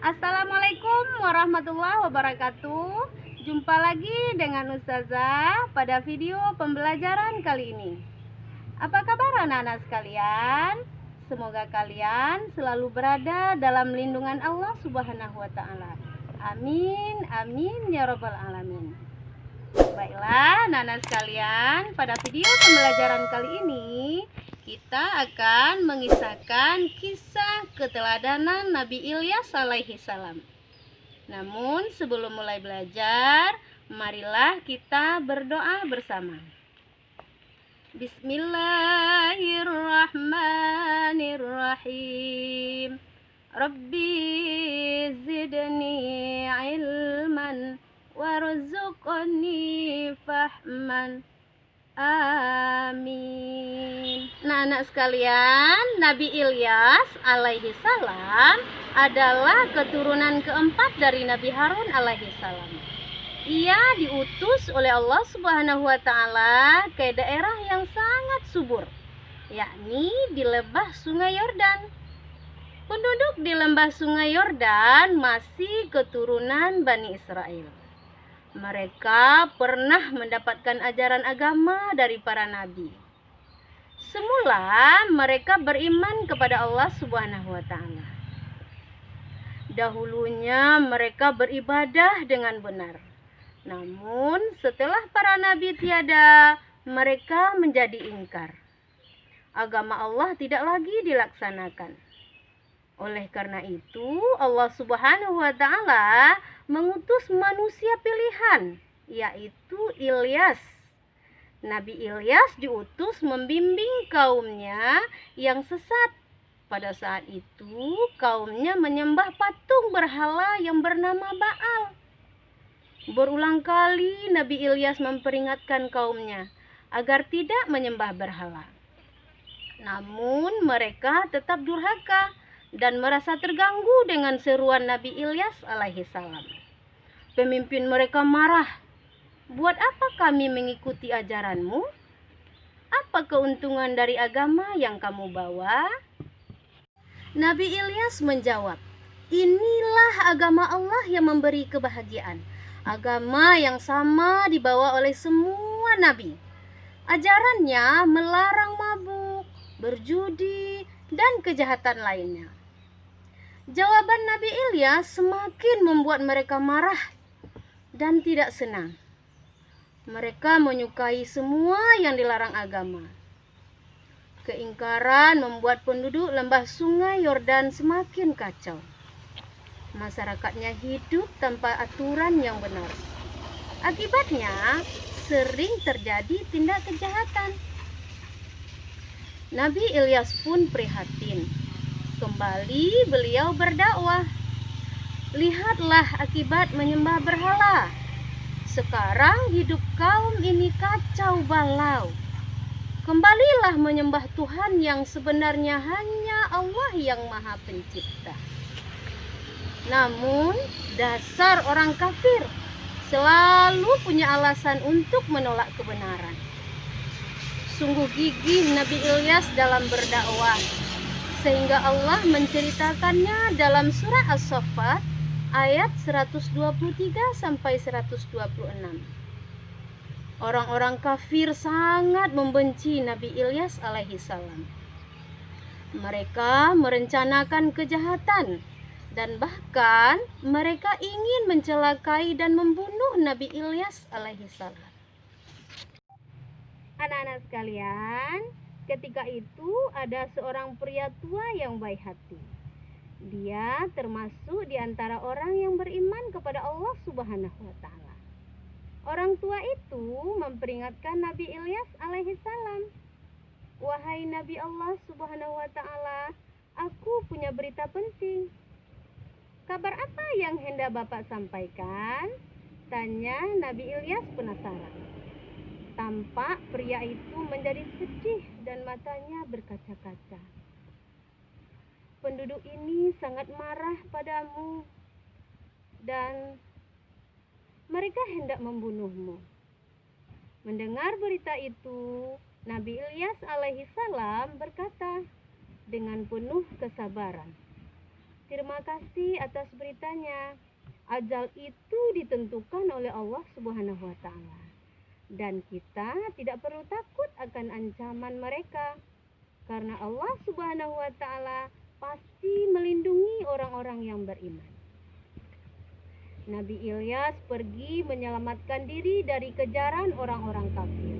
Assalamualaikum warahmatullahi wabarakatuh. Jumpa lagi dengan Ustazah pada video pembelajaran kali ini. Apa kabar anak-anak sekalian? Semoga kalian selalu berada dalam lindungan Allah Subhanahu wa taala. Amin, amin ya rabbal alamin. Baiklah anak-anak sekalian, pada video pembelajaran kali ini kita akan mengisahkan kisah keteladanan Nabi Ilyas alaihi salam. Namun sebelum mulai belajar, marilah kita berdoa bersama. Bismillahirrahmanirrahim. Rabbi zidni ilman warzuqni fahman. Amin. Nah, anak sekalian, Nabi Ilyas alaihi salam adalah keturunan keempat dari Nabi Harun alaihi salam. Ia diutus oleh Allah Subhanahu wa taala ke daerah yang sangat subur, yakni di lembah Sungai Yordan. Penduduk di lembah Sungai Yordan masih keturunan Bani Israel. Mereka pernah mendapatkan ajaran agama dari para nabi. Semula mereka beriman kepada Allah Subhanahu wa taala. Dahulunya mereka beribadah dengan benar. Namun setelah para nabi tiada, mereka menjadi ingkar. Agama Allah tidak lagi dilaksanakan. Oleh karena itu, Allah Subhanahu wa taala mengutus manusia pilihan, yaitu Ilyas. Nabi Ilyas diutus membimbing kaumnya yang sesat. Pada saat itu, kaumnya menyembah patung berhala yang bernama Baal. Berulang kali Nabi Ilyas memperingatkan kaumnya agar tidak menyembah berhala. Namun mereka tetap durhaka dan merasa terganggu dengan seruan Nabi Ilyas alaihi salam. Pemimpin mereka marah. Buat apa kami mengikuti ajaranmu? Apa keuntungan dari agama yang kamu bawa? Nabi Ilyas menjawab, inilah agama Allah yang memberi kebahagiaan. Agama yang sama dibawa oleh semua nabi. Ajarannya melarang mabuk, berjudi, dan kejahatan lainnya. Jawaban Nabi Ilyas semakin membuat mereka marah dan tidak senang. Mereka menyukai semua yang dilarang agama. Keingkaran membuat penduduk lembah Sungai Yordan semakin kacau. Masyarakatnya hidup tanpa aturan yang benar. Akibatnya sering terjadi tindak kejahatan. Nabi Ilyas pun prihatin. Kembali beliau berdakwah. Lihatlah akibat menyembah berhala. Sekarang hidup kaum ini kacau balau. Kembalilah menyembah Tuhan yang sebenarnya hanya Allah yang Maha Pencipta. Namun dasar orang kafir selalu punya alasan untuk menolak kebenaran. Sungguh gigih Nabi Ilyas dalam berdakwah, sehingga Allah menceritakannya dalam surah As-Saffat ayat 123 sampai 126. Orang-orang kafir sangat membenci Nabi Ilyas alaihi salam. Mereka merencanakan kejahatan dan bahkan mereka ingin mencelakai dan membunuh Nabi Ilyas alaihi salam. Anak-anak sekalian, ketika itu ada seorang pria tua yang baik hati. Dia termasuk di antara orang yang beriman kepada Allah Subhanahu wa taala. Orang tua itu memperingatkan Nabi Ilyas alaihi salam. Wahai Nabi Allah Subhanahu wa taala, aku punya berita penting. Kabar apa yang hendak Bapak sampaikan? Tanya Nabi Ilyas penasaran. Tampak pria itu menjadi sedih dan matanya berkaca-kaca. Penduduk ini sangat marah padamu dan mereka hendak membunuhmu. Mendengar berita itu, Nabi Ilyas alaihi salam berkata dengan penuh kesabaran, Terima kasih atas beritanya. Ajal itu ditentukan oleh Allah Subhanahu wa taala. Dan kita tidak perlu takut akan ancaman mereka. Karena Allah Subhanahu wa taala pasti melindungi orang-orang yang beriman. Nabi Ilyas pergi menyelamatkan diri dari kejaran orang-orang kafir.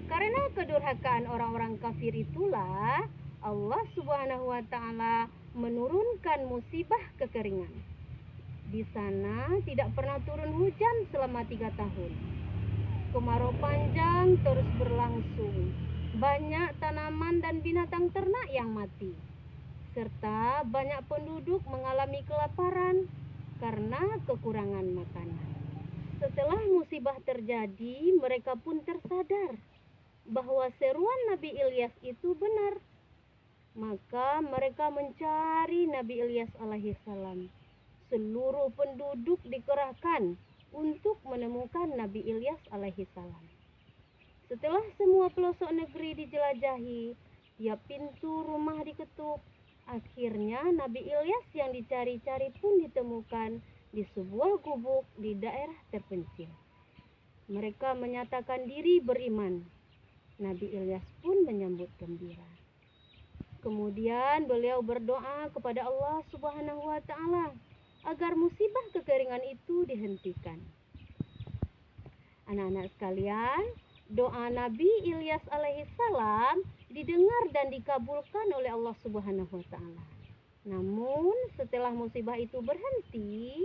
Karena kedurhakaan orang-orang kafir itulah Allah Subhanahu wa taala menurunkan musibah kekeringan. Di sana tidak pernah turun hujan selama 3 tahun. Kemarau panjang terus berlangsung. Banyak tanaman dan binatang ternak yang mati. Serta banyak penduduk mengalami kelaparan karena kekurangan makanan. Setelah musibah terjadi, mereka pun tersadar bahwa seruan Nabi Ilyas itu benar. Maka mereka mencari Nabi Ilyas alaihissalam. Seluruh penduduk dikerahkan untuk menemukan Nabi Ilyas alaihissalam. Setelah semua pelosok negeri dijelajahi, tiap pintu rumah diketuk. Akhirnya Nabi Ilyas yang dicari-cari pun ditemukan di sebuah gubuk di daerah terpencil. Mereka menyatakan diri beriman. Nabi Ilyas pun menyambut gembira. Kemudian beliau berdoa kepada Allah Subhanahu wa taala agar musibah kekeringan itu dihentikan. Anak-anak sekalian, doa Nabi Ilyas alaihissalam didengar dan dikabulkan oleh Allah Subhanahu wa taala. Namun setelah musibah itu berhenti,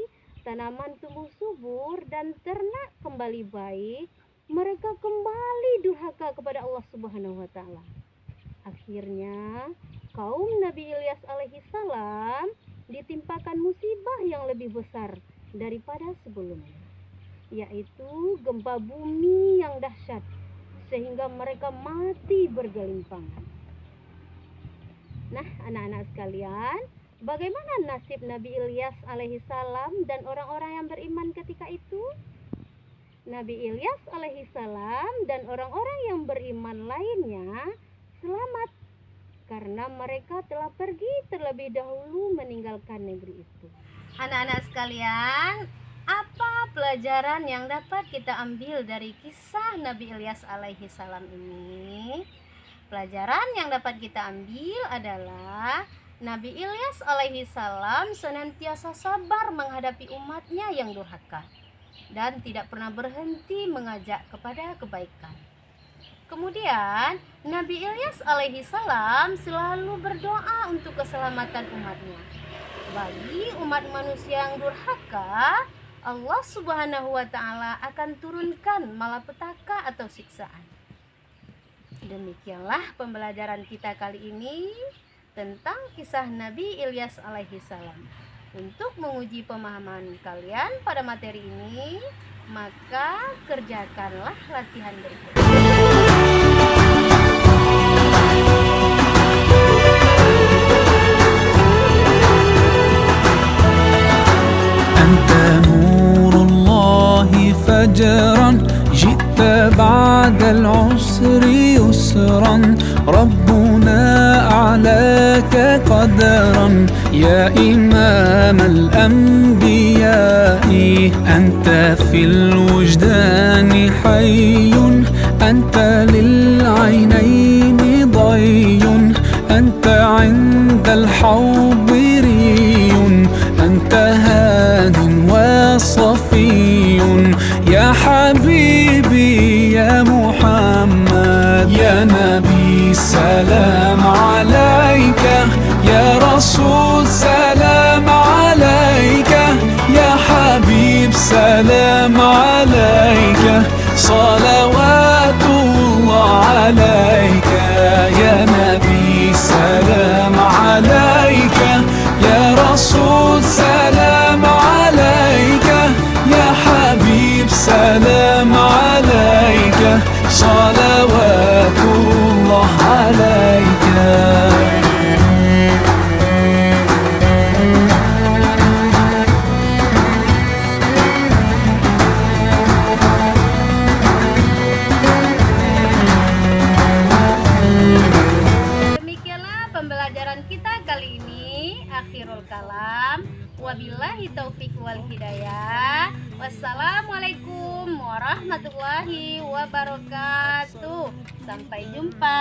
tanaman tumbuh subur dan ternak kembali baik, mereka kembali durhaka kepada Allah Subhanahu wa taala. Akhirnya kaum Nabi Ilyas alaihissalam ditimpakan musibah yang lebih besar daripada sebelumnya, yaitu gempa bumi yang dahsyat sehingga mereka mati bergelimpangan. Nah, anak-anak sekalian, bagaimana nasib Nabi Ilyas alaihissalam dan orang-orang yang beriman ketika itu? Nabi Ilyas alaihissalam dan orang-orang yang beriman lainnya selamat karena mereka telah pergi terlebih dahulu meninggalkan negeri itu. Anak-anak sekalian, apa pelajaran yang dapat kita ambil dari kisah Nabi Ilyas alaihissalam ini? Pelajaran yang dapat kita ambil adalah Nabi Ilyas alaihissalam senantiasa sabar menghadapi umatnya yang durhaka dan tidak pernah berhenti mengajak kepada kebaikan. Kemudian Nabi Ilyas alaihissalam selalu berdoa untuk keselamatan umatnya. Bagi umat manusia yang durhaka, Allah Subhanahu wa taala akan turunkan malapetaka atau siksaan. Demikianlah pembelajaran kita kali ini tentang kisah Nabi Ilyas alaihissalam. Untuk menguji pemahaman kalian pada materi ini, maka kerjakanlah latihan berikut. فجرا جئت بعد العسر يسرا ربنا أعلاك قدرا يا إمام الأنبياء أنت في الوجدان حي أنت للعينين ضي أنت عند الحوض ري أنت هاد وصفي يا حبيبي يا محمد يا نبي سلام عليك يا رسول سلام عليك يا حبيب سلام عليك صلوات الله عليك يا نبي سلام عليك يا رسول سلام عليك يا حبيب سلام عليك صلوات الله عليك Wabillahi taufik wal hidayah. Wassalamualaikum warahmatullahi wabarakatuh. Sampai jumpa.